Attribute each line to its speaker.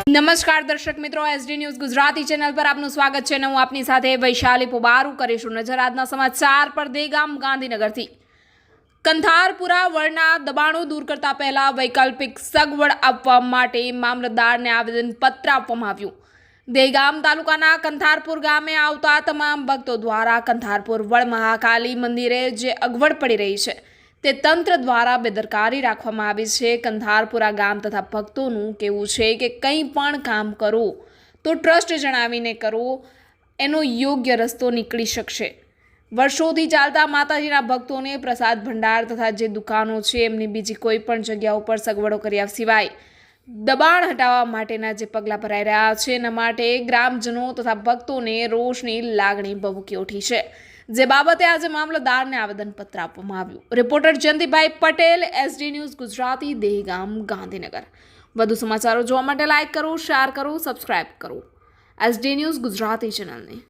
Speaker 1: નમસ્કાર દર્શક મિત્રો, એસડી ન્યૂઝ ગુજરાતી ચેનલ પર આપનું સ્વાગત છે. હું આપની સાથે વૈશાલી પોબારું કરીશું નજર આજના સમાચાર પર. દહેગામ ગાંધીનગરથી કંથારપુરા વળના દબાણો દૂર કરતા પહેલા વૈકલ્પિક સગવડ આપવા માટે મામલતદારને આવેદનપત્ર આપવામાં આવ્યું. દહેગામ તાલુકાના કંથારપુર ગામે આવતા તમામ ભક્તો દ્વારા કંથારપુર વળ મહાકાલી મંદિરે જે અગવડ પડી રહી છે તે તંત્ર દ્વારા બેદરકારી રાખવામાં આવી છે. કંથારપુરા ગામ તથા ભક્તોનું કહેવું છે કે કંઈ પણ કામ કરો તો ટ્રસ્ટ જણાવીને કરો, એનો યોગ્ય રસ્તો નીકળી શકશે. વર્ષોથી ચાલતા માતાજીના ભક્તોને પ્રસાદ ભંડાર તથા જે દુકાનો છે એમની બીજી કોઈ પણ જગ્યાઓ પર સગવડો કર્યા સિવાય દબાણ હટાવવા માટેના જે પગલાં ભરાઈ રહ્યા છે એના માટે ગ્રામજનો તથા ભક્તોને રોષની લાગણી ભભૂકી ઉઠી છે, જે બાબતે આજે મામલતદારને આવેદનપત્ર આપવામાં આવ્યું. Reporter Jayantibhai Patel, SD news Gujarati, Dehgam Gandhinagar. વધુ સમાચારો જોવા માટે લાઇક કરો, શેર કરો, સબસ્ક્રાઇબ કરો એસડી ન્યૂઝ ગુજરાતી ચેનલને.